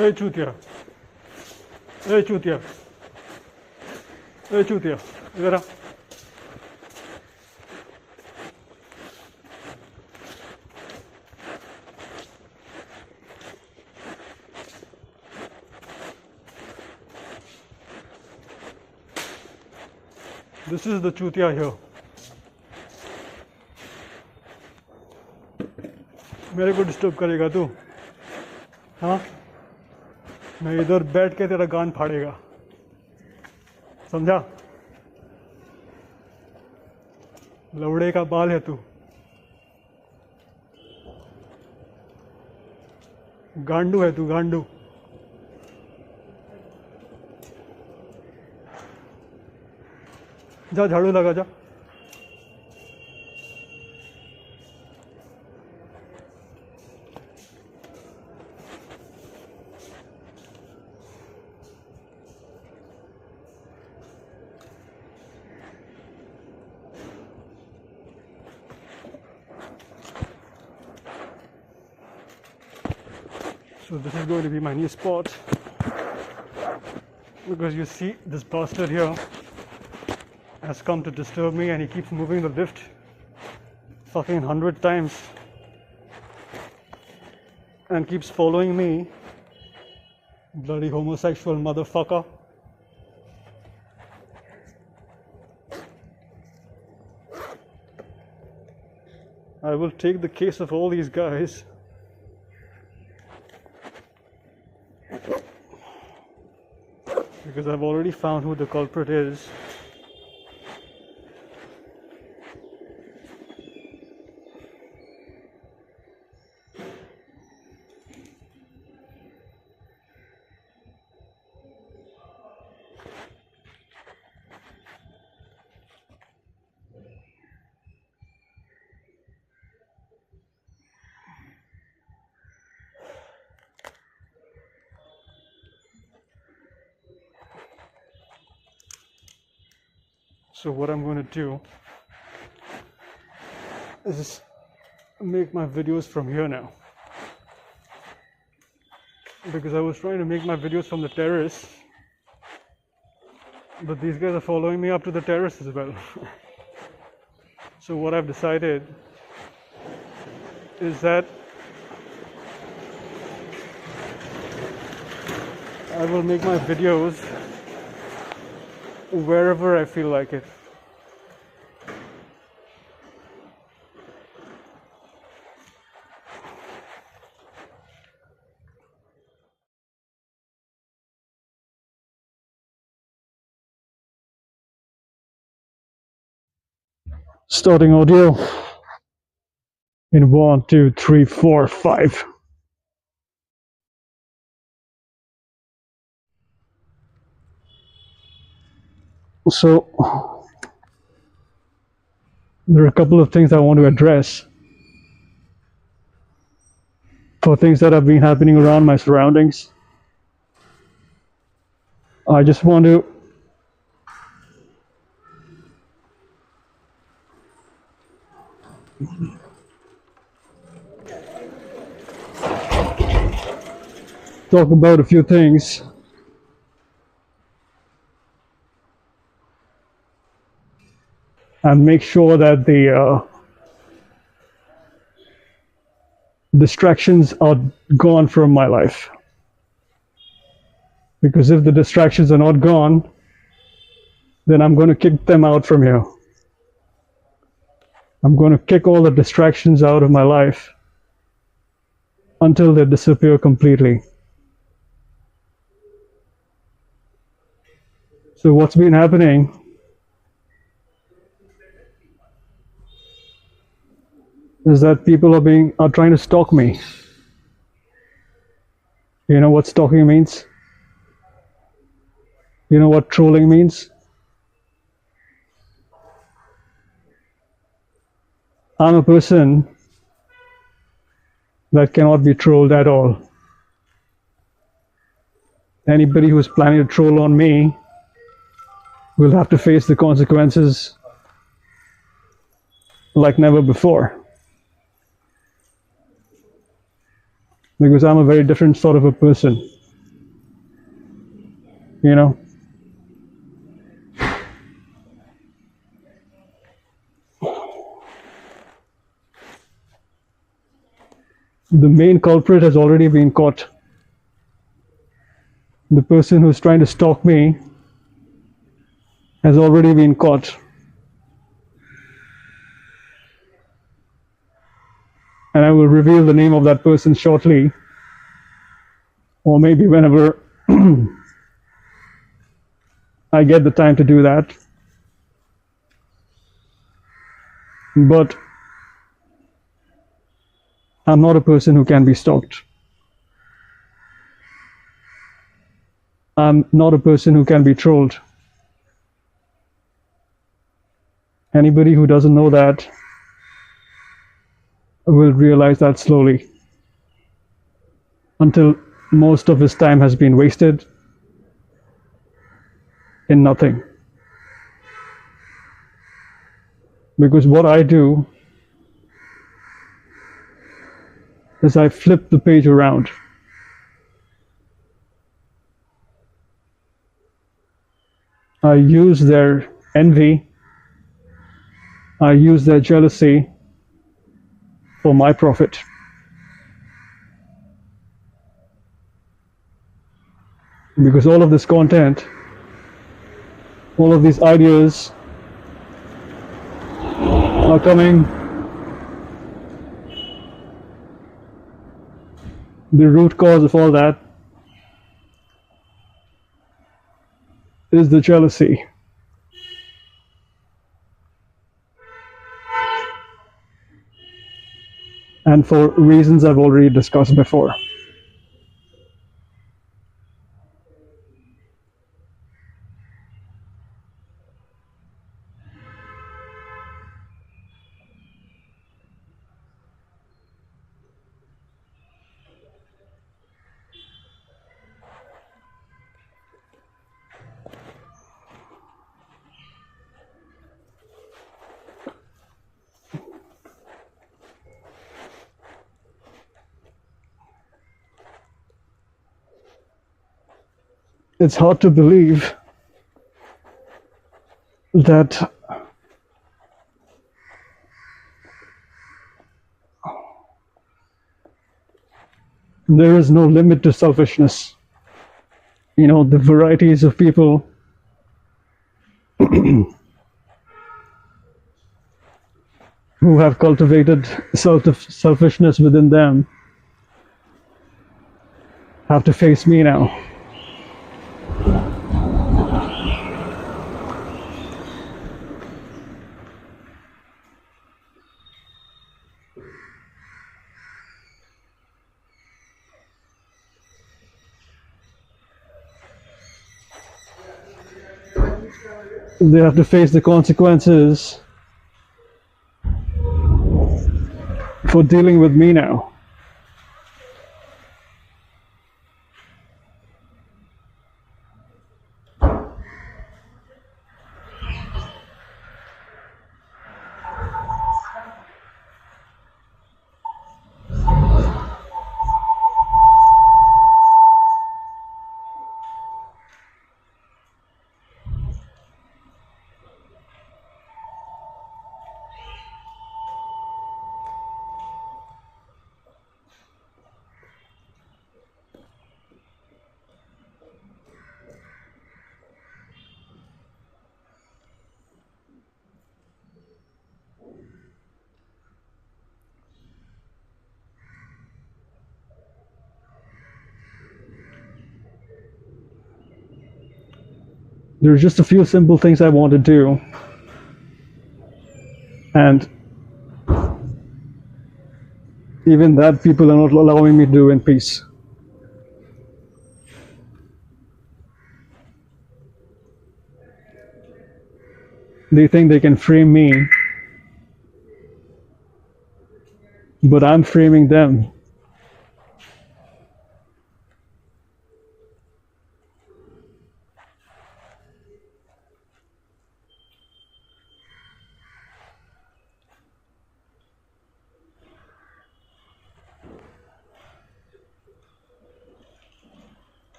ए चूतिया, ए चूतिया, ए चूतिया, इधर आ। This is the चूतिया here. मेरे को डिस्टर्ब करेगा तू? हाँ, मैं इधर बैठ के तेरा गान फाड़ेगा, समझा? लवड़े का बाल है तू, गांडू है तू, गांडू। जा झाड़ू लगा जा। So this is going to be my new spot, because you see this bastard here has come to disturb me, and he keeps moving the lift fucking 100 times and keeps following me. Bloody homosexual motherfucker. I will take the case of all these guys. Because I've already found who the culprit is. So what I'm going to do is make my videos from here now, because I was trying to make my videos from the terrace, but these guys are following me up to the terrace as well. So what I've decided is that I will make my videos wherever I feel like it. Starting audio in 1, 2, 3, 4, 5. So there are a couple of things I want to address for things that have been happening around my surroundings. I just want to talk about a few things and make sure that the distractions are gone from my life. Because if the distractions are not gone, then I'm going to kick them out from here. I'm going to kick all the distractions out of my life until they disappear completely. So what's been happening is that people are trying to stalk me. You know what stalking means? You know what trolling means? I'm a person that cannot be trolled at all. Anybody who's planning to troll on me will have to face the consequences like never before. Because I'm a very different sort of a person. you know. The main culprit has already been caught. The person who's trying to stalk me has already been caught. And I will reveal the name of that person shortly, or maybe whenever I get the time to do that. But I'm not a person who can be stalked. I'm not a person who can be trolled. Anybody who doesn't know that will realize that slowly, until most of his time has been wasted in nothing. Because what I do is I flip the page around. I use their envy, I use their jealousy for my profit. Because all of this content, all of these ideas are coming, the root cause of all that is the jealousy. And for reasons I've already discussed before. It's hard to believe that there is no limit to selfishness. You know, the varieties of people who have cultivated selfishness within them have to face me now. They have to face the consequences for dealing with me now. There's just a few simple things I want to do, and even that people are not allowing me to do in peace. They think they can frame me, but I'm framing them.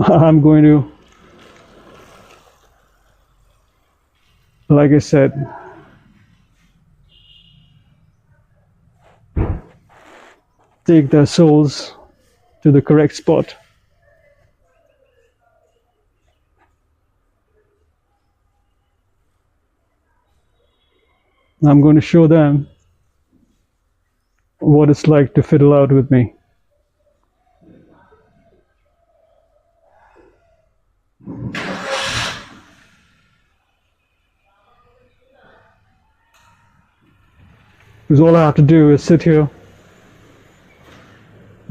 I'm going to like I said, take their souls to the correct spot. I'm going to show them what it's like to fiddle out with me. Because all I have to do is sit here,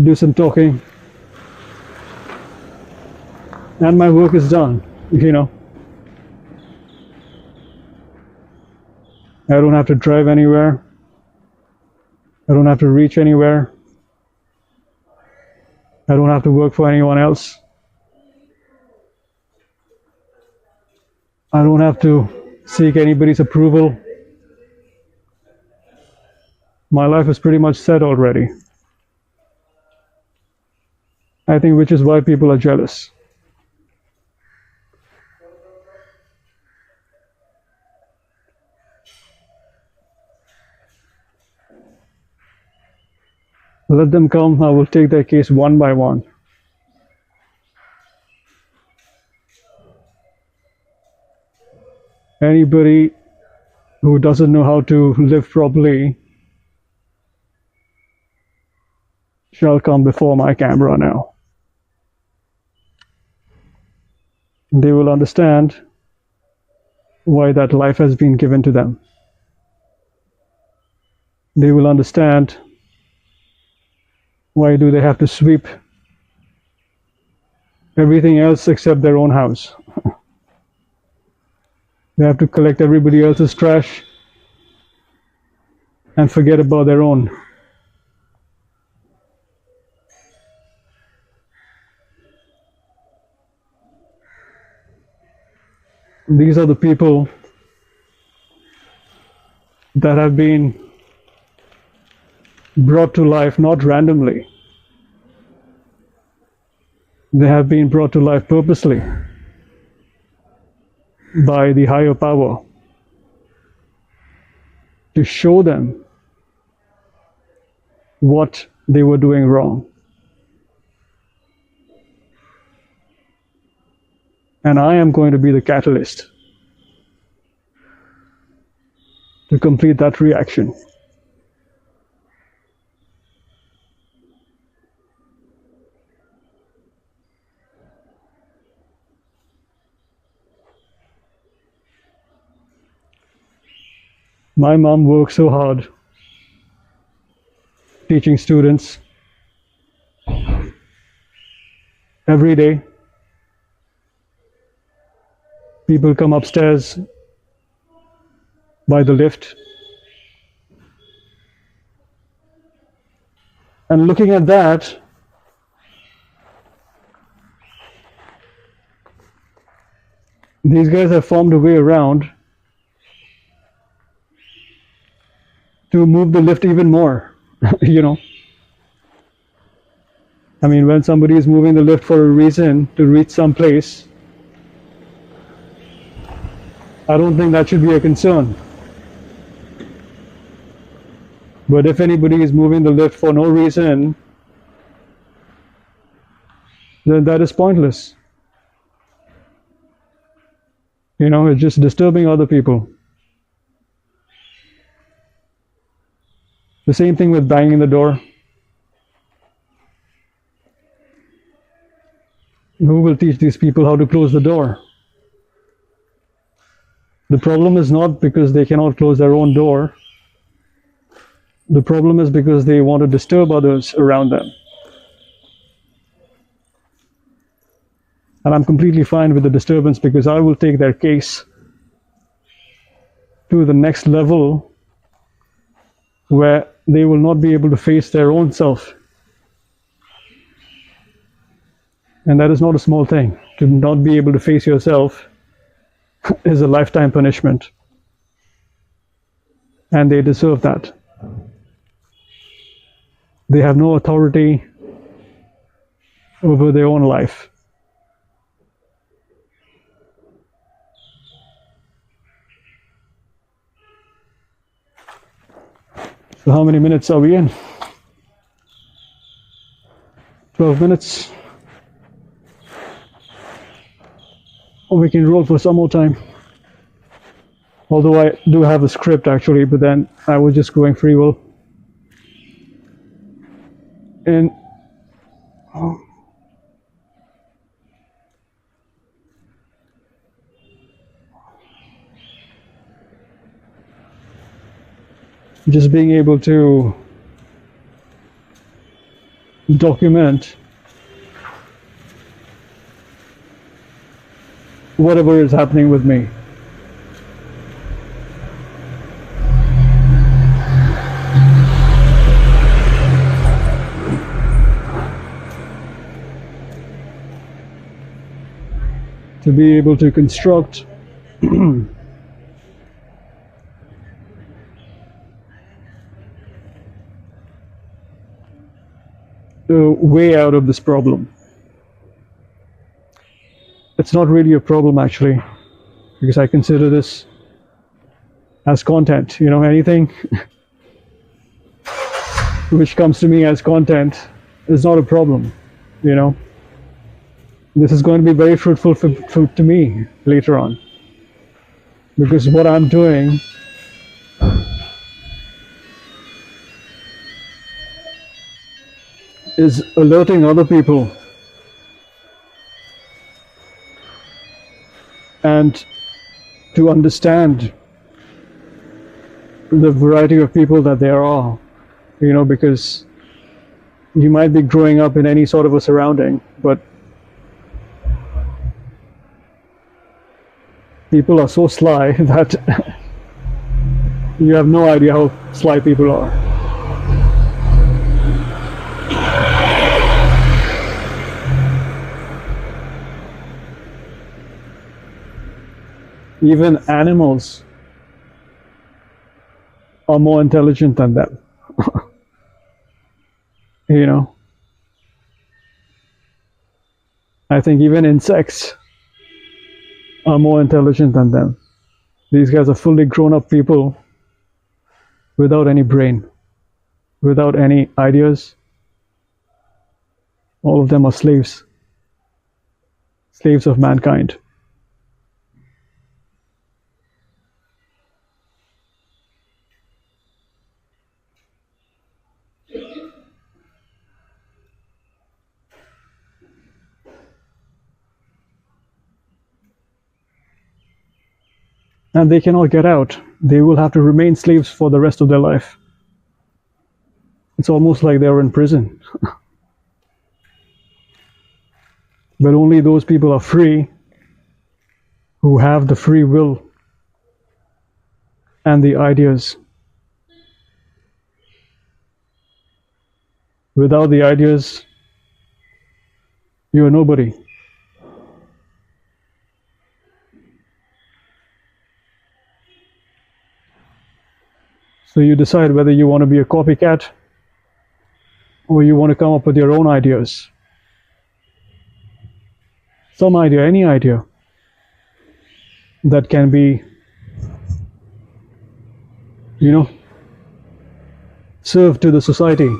do some talking, and my work is done, you know. I don't have to drive anywhere. I don't have to reach anywhere. I don't have to work for anyone else. I don't have to seek anybody's approval. My life is pretty much set already. I think which is why people are jealous. Let them come, I will take their case one by one. Anybody who doesn't know how to live properly shall come before my camera now. They will understand why that life has been given to them. They will understand why do they have to sweep everything else except their own house. They have to collect everybody else's trash and forget about their own. These are the people that have been brought to life not randomly. They have been brought to life purposely by the higher power to show them what they were doing wrong. And I am going to be the catalyst to complete that reaction. My mom works so hard teaching students every day. People come upstairs by the lift. And looking at that, these guys have formed a way around to move the lift even more, you know. I mean, when somebody is moving the lift for a reason to reach some place, I don't think that should be a concern. But if anybody is moving the lift for no reason, then that is pointless. You know, it's just disturbing other people. The same thing with banging the door. Who will teach these people how to close the door? The problem is not because they cannot close their own door. The problem is because they want to disturb others around them. And I'm completely fine with the disturbance because I will take their case to the next level where they will not be able to face their own self. And that is not a small thing. To not be able to face yourself is a lifetime punishment. And they deserve that. They have no authority over their own life. So how many minutes are we in? 12 minutes. Or we can roll for some more time. Although I do have a script actually, but then I was just going free will. And just being able to document whatever is happening with me. To be able to construct the way out of this problem. It's not really a problem actually, because I consider this as content. You know, anything which comes to me as content is not a problem. You know, this is going to be very fruitful to me later on, because what I'm doing is alerting other people and to understand the variety of people that there are, you know, because you might be growing up in any sort of a surrounding, but people are so sly that you have no idea how sly people are. Even animals are more intelligent than them. You know, I think even insects are more intelligent than them. These guys are fully grown up people without any brain, without any ideas. All of them are slaves of mankind. And they cannot get out. They will have to remain slaves for the rest of their life. It's almost like they're in prison. But only those people are free who have the free will and the ideas. Without the ideas, you are nobody. So you decide whether you want to be a copycat or you want to come up with your own ideas. Some idea, any idea that can be, you know, serve to the society.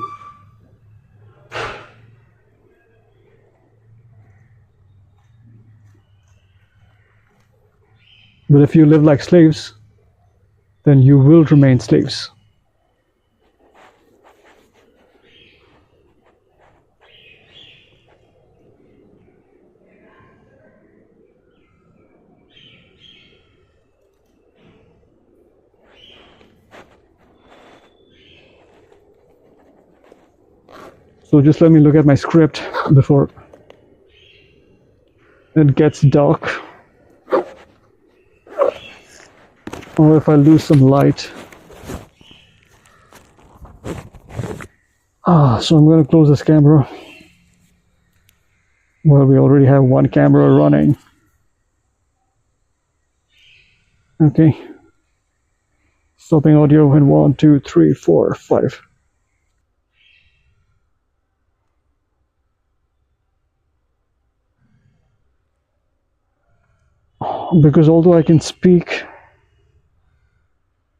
But if you live like slaves, then you will remain slaves. So just let me look at my script before it gets dark, or if I lose some light. So I'm going to close this camera. Well, we already have one camera running. Okay. Stopping audio in 1, 2, 3, 4, 5. Because although I can speak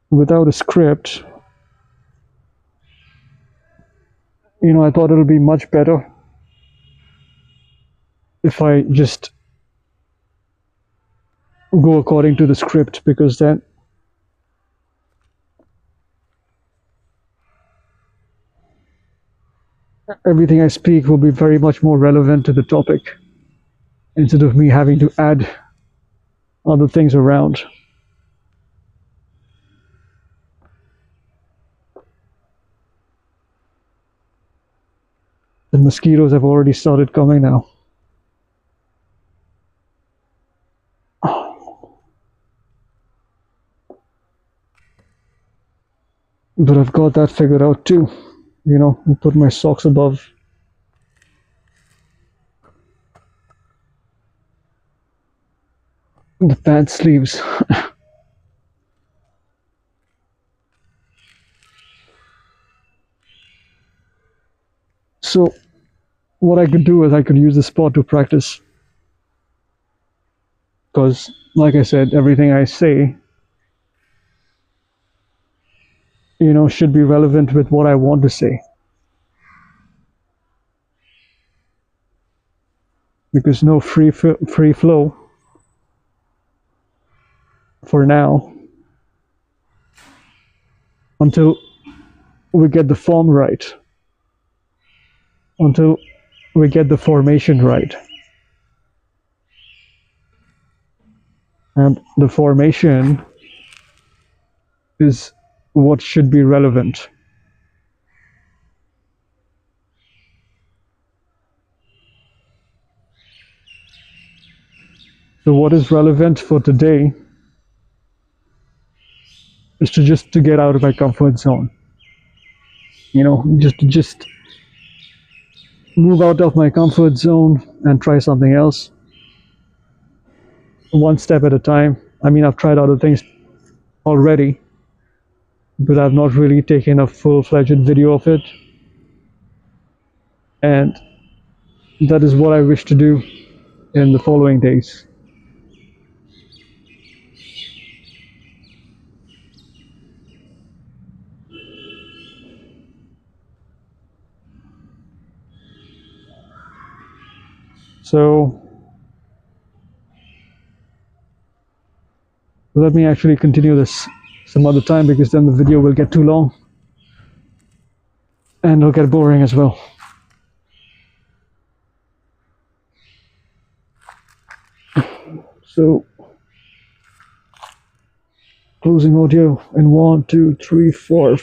without a script, I thought it'll be much better if I just go according to the script, because then everything I speak will be very much more relevant to the topic instead of me having to add other things around. The mosquitoes have already started coming now. But I've got that figured out too. Put my socks above the pant sleeves. So what I could do is I could use the spot to practice, because like I said, everything I say should be relevant with what I want to say, because no free flow for now, until we get the form right, until we get the formation right. And the formation is what should be relevant. So what is relevant for today is to get out of my comfort zone. Just move out of my comfort zone and try something else, one step at a time. I mean, I've tried other things already, but I've not really taken a full-fledged video of it, and that is what I wish to do in the following days. So let me actually continue this some other time, because then the video will get too long and it'll get boring as well. So closing audio in 1, 2, 3, 4.